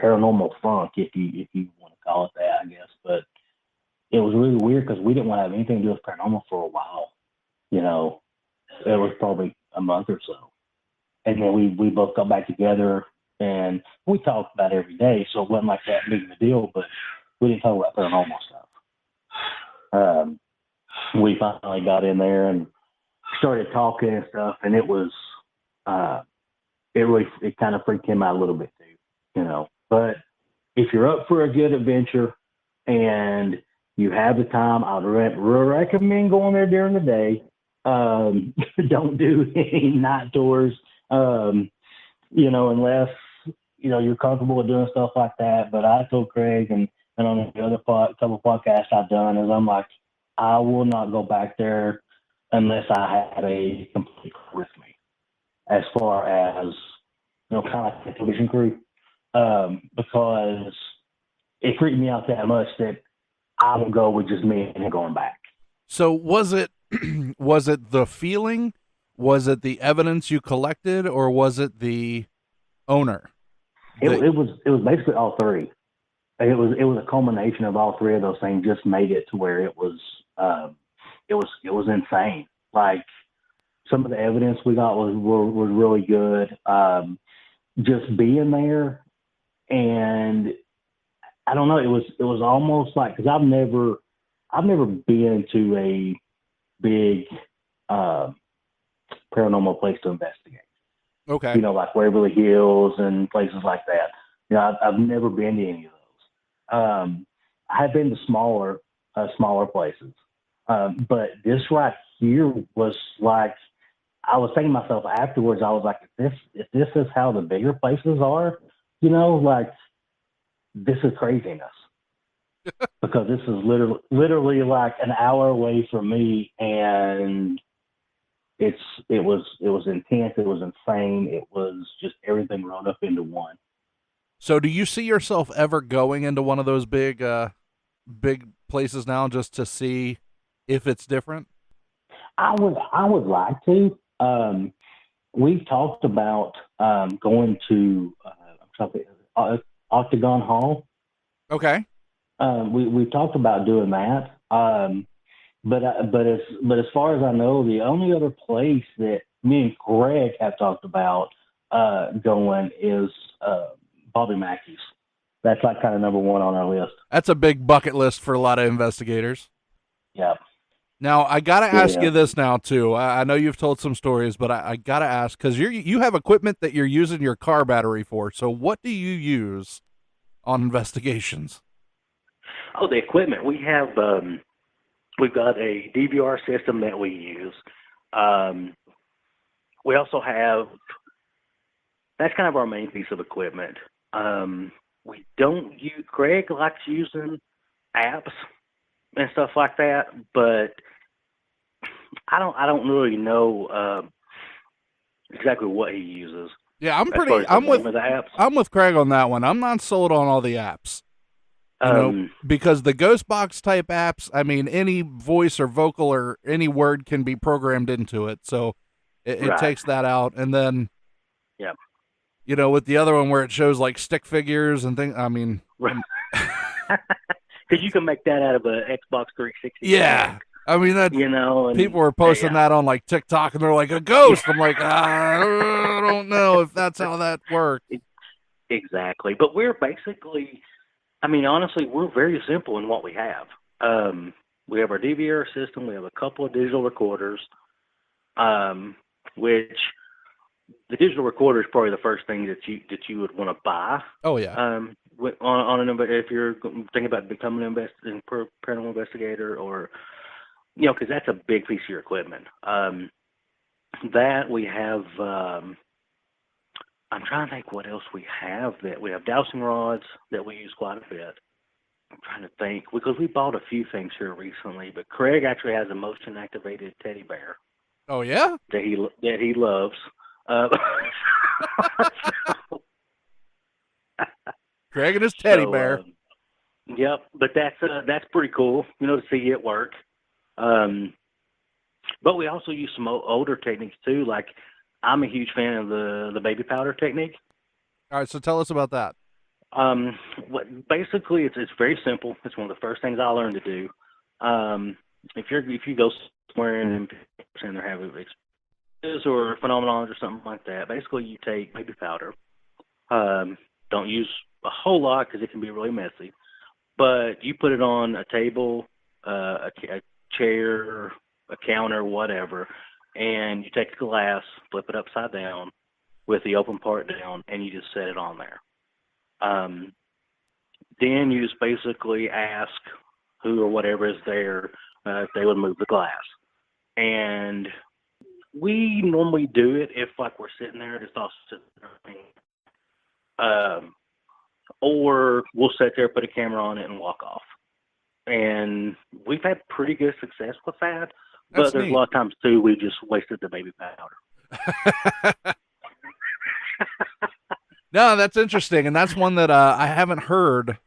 paranormal funk, if you want to call it that, I guess. But it was really weird because we didn't want to have anything to do with paranormal for a while. It was probably a month or so. And then we both got back together, and we talked about it every day, so it wasn't like that big of a deal, but we didn't talk about paranormal stuff. We finally got in there and started talking and stuff, and it was, it kind of freaked him out a little bit too, But if you're up for a good adventure and you have the time, I'd recommend going there during the day. Don't do any night tours, unless, you're comfortable with doing stuff like that. But I told Craig and on the other couple podcasts I've done is I'm like, I will not go back there unless I have a complete crew with me. as far as, kind of like the television crew, because it freaked me out that much that I would go with just me and going back. So was it was it the feeling? Was it the evidence you collected, or was it the owner? It was basically all three. It was a culmination of all three of those things. Just made it to where it was insane. Like, some of the evidence we got was really good. Just being there, and I don't know. It was almost like, because I've never been to a big paranormal place to investigate. Okay. Like Waverly Hills and places like that. I've never been to any of those. I have been to smaller places, but this right here was like, I was thinking to myself afterwards, I was like, if this is how the bigger places are, like, this is craziness. Because this is literally like an hour away from me, and it was intense, it was insane, it was just everything rolled up into one. So do you see yourself ever going into one of those big places now, just to see if it's different? I would like to. We've talked about going to Octagon Hall. Okay. We talked about doing that. But as far as I know, the only other place that me and Greg have talked about going is Bobby Mackey's. That's like kind of number one on our list. That's a big bucket list for a lot of investigators. Yeah. Now, I got to ask you this now, too. I know you've told some stories, but I got to ask, because you have equipment that you're using your car battery for. So what do you use on investigations? Oh, the equipment. We have, we've got a DVR system that we use. We also have, that's kind of our main piece of equipment. We don't use, Greg likes using apps and stuff like that, but I don't really know exactly what he uses. Yeah, I'm with Craig on that one. I'm not sold on all the apps. Because the ghost box type apps, I mean, any voice or vocal or any word can be programmed into it, so it takes that out. And then, with the other one where it shows like stick figures and things, I mean, because you can make that out of an Xbox 360. Yeah. I mean, that, and people were posting that on like TikTok, and they're like, a ghost. I'm like, I don't know if that's how that works. Exactly. But we're basically, I mean, honestly, we're very simple in what we have. We have our DVR system. We have a couple of digital recorders, which the digital recorder is probably the first thing that you would want to buy. Oh, yeah. If you're thinking about becoming an paranormal investigator, or because that's a big piece of your equipment. That we have. I'm trying to think what else we have. That we have dowsing rods that we use quite a bit. I'm trying to think, because we bought a few things here recently. But Craig actually has a motion activated teddy bear. Oh yeah. That he loves. Craig and his teddy bear. Yep, but that's pretty cool, to see it work. But we also use some older techniques too. Like, I'm a huge fan of the baby powder technique. All right, so tell us about that. Basically, it's very simple. It's one of the first things I learned to do. If you go somewhere and they're having experiences or phenomenons or something like that, basically you take baby powder. Don't use a whole lot because it can be really messy. But you put it on a table, a chair, a counter, whatever, and you take a glass, flip it upside down with the open part down, and you just set it on there. Then you just basically ask who or whatever is there if they would move the glass. And we normally do it if, like, we're sitting there, just all sitting there. Or we'll sit there, put a camera on it, and walk off. And we've had pretty good success with that. But there's a lot of times, too, we just wasted the baby powder. No, that's interesting, and that's one that I haven't heard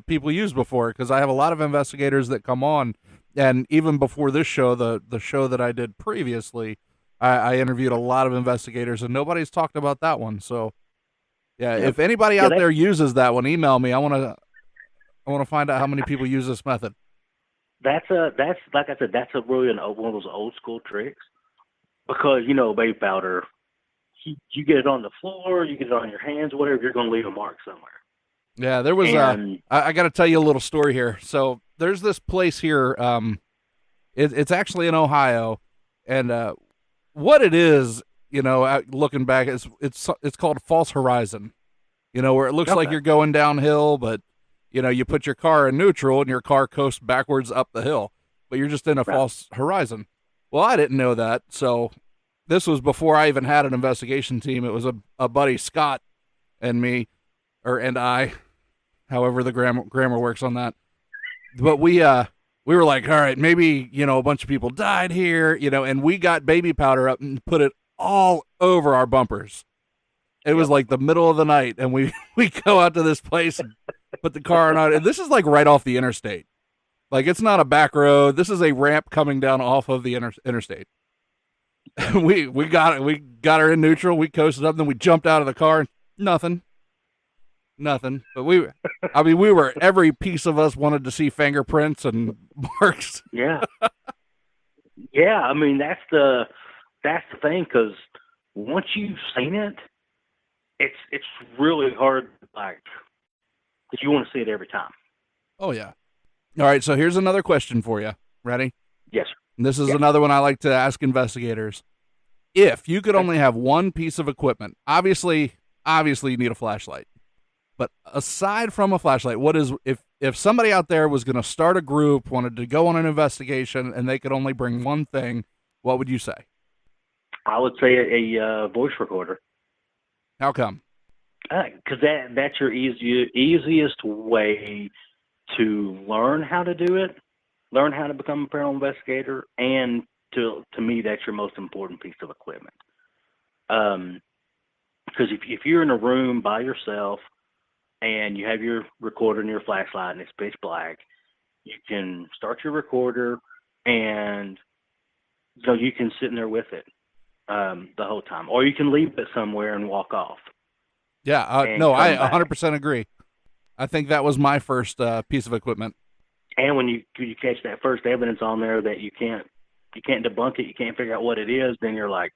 people use before, because I have a lot of investigators that come on, and even before this show, the show that I did previously, I interviewed a lot of investigators, and nobody's talked about that one. So, yeah, Yep. if anybody Yeah, out there uses that one, email me. I want to find out how many people use this method. That's like I said, that's really one of those old school tricks, because baby powder, you get it on the floor, you get it on your hands, whatever, you're going to leave a mark somewhere. Yeah, there was And I got to tell you a little story here. So there's this place here. It's actually in Ohio, and what it is, looking back, it's called False Horizon. Where it looks like Okay. you're going downhill, but you put your car in neutral and your car coasts backwards up the hill, but you're just in a Right. false horizon. Well, I didn't know that, so this was before I even had an investigation team. It was a buddy, Scott, and me, and I, however the grammar works on that. But we were like, all right, maybe, a bunch of people died here, and we got baby powder up and put it all over our bumpers. It was like the middle of the night, and we go out to this place and put the car on. And this is like right off the interstate. Like, it's not a back road. This is a ramp coming down off of the interstate. we got it. We got her in neutral. We coasted up, then we jumped out of the car. Nothing. But we were, every piece of us wanted to see fingerprints and marks. Yeah. Yeah, I mean, that's the thing, because once you've seen it, it's really hard, like, because you want to see it every time. Oh, yeah. All right, so here's another question for you. Ready? Yes, sir. And this is Yeah. another one I like to ask investigators. If you could only have one piece of equipment, obviously you need a flashlight. But aside from a flashlight, what is, if somebody out there was going to start a group, wanted to go on an investigation, and they could only bring one thing, what would you say? I would say a voice recorder. How come? Because that's your easiest way to learn how to do it, learn how to become a paranormal investigator, and to me, that's your most important piece of equipment. Because if you're in a room by yourself and you have your recorder and your flashlight and it's pitch black, you can start your recorder and you can sit in there with it the whole time, or you can leave it somewhere and walk off. Yeah, And no, come I back. 100% agree. I think that was my first piece of equipment. And when you catch that first evidence on there that you can't debunk it, you can't figure out what it is, then you're like,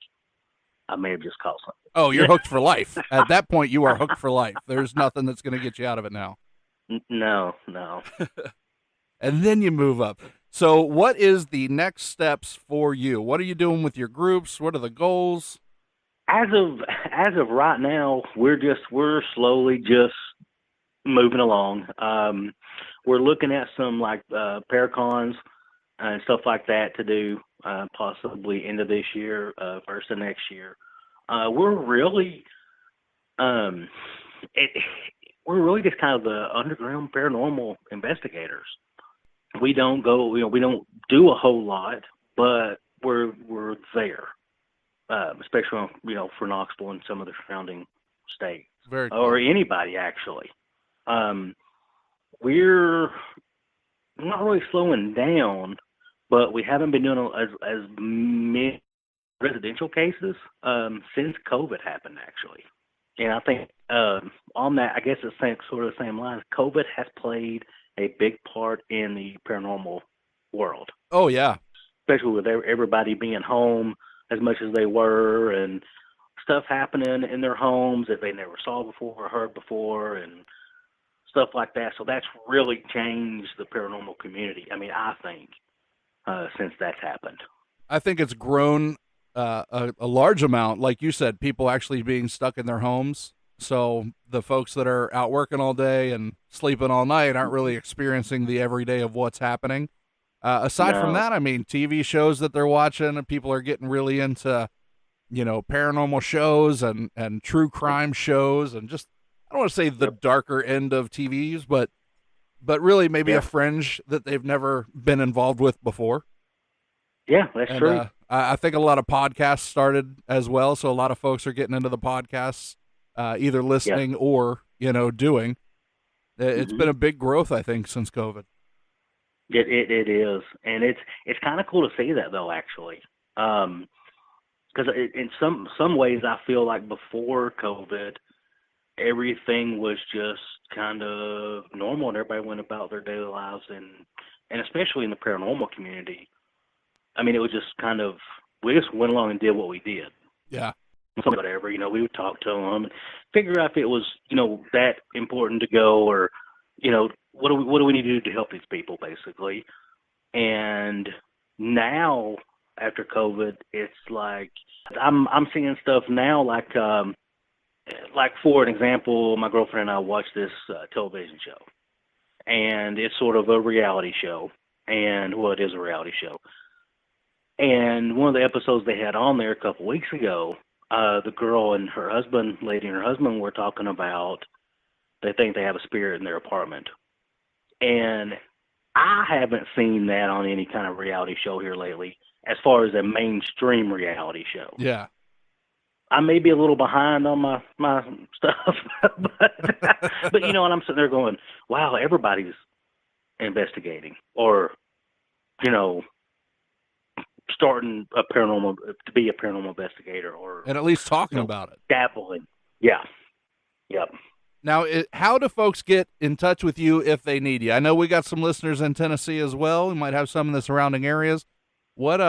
I may have just caught something. Oh, you're hooked for life. At that point, you are hooked for life. There's nothing that's going to get you out of it now. No. And then you move up. So what is the next steps for you? What are you doing with your groups? What are the goals? As of right now, we're slowly just moving along. We're looking at some like paracons and stuff like that to do possibly end of this year, first of next year. We're really just kind of the underground paranormal investigators. We don't go, we don't do a whole lot, but we're there, especially for Knoxville and some of the surrounding states, Very cool. or anybody actually. We're not really slowing down, but we haven't been doing as many residential cases since COVID happened, actually. And I think on that, I guess it's sort of the same lines. COVID has played a big part in the paranormal world, Oh, yeah. especially with everybody being home as much as they were, and stuff happening in their homes that they never saw before or heard before, and stuff like that. So that's really changed the paranormal community. I mean, I think since that's happened. I think it's grown a large amount. Like you said, people actually being stuck in their homes. So the folks that are out working all day and sleeping all night aren't really experiencing the everyday of what's happening. Aside from No. that, I mean, TV shows that they're watching, and people are getting really into, paranormal shows and true crime shows, and just, I don't want to say the darker end of TVs, but really maybe Yeah. a fringe that they've never been involved with before. Yeah, that's And true. I think a lot of podcasts started as well, so a lot of folks are getting into the podcasts either listening or, doing. It's been a big growth, I think, since COVID. It is, and it's kind of cool to see that though, actually, because in some ways I feel like before COVID, everything was just kind of normal and everybody went about their daily lives, and especially in the paranormal community, I mean, it was just kind of, we just went along and did what we did. Yeah. Whatever, we would talk to them and figure out if it was, that important to go, or, what do we need to do to help these people, basically. And now, after COVID, it's like I'm seeing stuff now, like for an example, my girlfriend and I watched this television show, and it's sort of a reality show, and it is a reality show. And one of the episodes they had on there a couple weeks ago, the girl and her husband, lady and her husband, were talking about they think they have a spirit in their apartment. And I haven't seen that on any kind of reality show here lately, as far as a mainstream reality show. Yeah. I may be a little behind on my stuff, but and I'm sitting there going, wow, everybody's investigating, or, starting to be a paranormal investigator, or and at least talking about it, dabbling. Yeah. Yep. Now, how do folks get in touch with you if they need you? I know we got some listeners in Tennessee as well. We might have some in the surrounding areas. What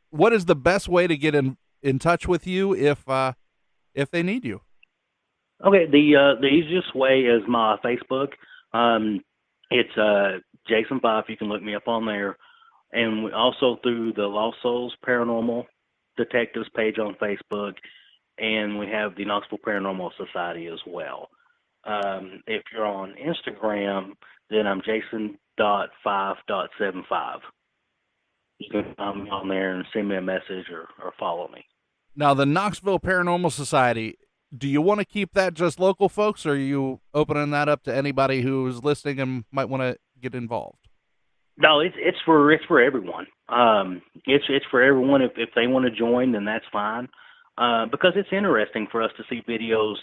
what is the best way to get in touch with you if they need you? Okay, the easiest way is my Facebook. It's Jason Fife. You can look me up on there. And also through the Lost Souls Paranormal Detectives page on Facebook, and we have the Knoxville Paranormal Society as well. If you're on Instagram, then I'm jason.5.75. You can find me on there and send me a message or follow me. Now, the Knoxville Paranormal Society, do you want to keep that just local folks, or are you opening that up to anybody who's listening and might want to get involved? No, it's for everyone. It's for everyone. If they want to join, then that's fine. Because it's interesting for us to see videos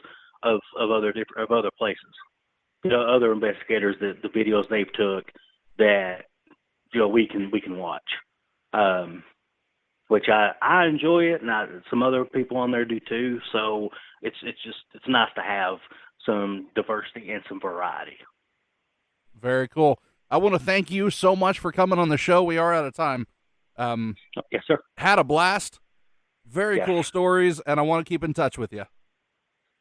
of other places, other investigators, the videos they've took that we can watch, which I enjoy it, and some other people on there do too. So it's nice to have some diversity and some variety. Very cool. I want to thank you so much for coming on the show. We are out of time. Yes, sir. Had a blast. Very cool stories, and I want to keep in touch with you.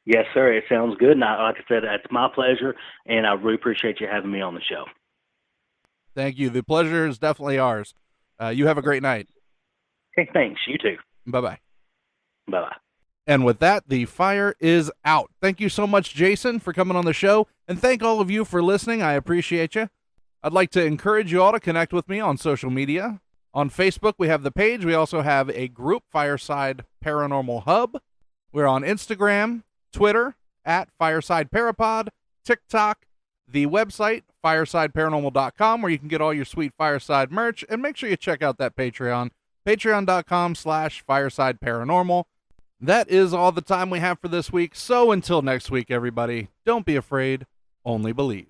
Yes, sir. It sounds good. And like I said, it's my pleasure, and I really appreciate you having me on the show. Thank you. The pleasure is definitely ours. You have a great night. Hey, thanks. You too. Bye-bye. Bye-bye. And with that, the fire is out. Thank you so much, Jason, for coming on the show, and thank all of you for listening. I appreciate you. I'd like to encourage you all to connect with me on social media. On Facebook, we have the page. We also have a group, Fireside Paranormal Hub. We're on Instagram, Twitter, at Fireside Parapod, TikTok, the website, firesideparanormal.com, where you can get all your sweet Fireside merch. And make sure you check out that Patreon, patreon.com/Fireside Paranormal. That is all the time we have for this week. So until next week, everybody, don't be afraid, only believe.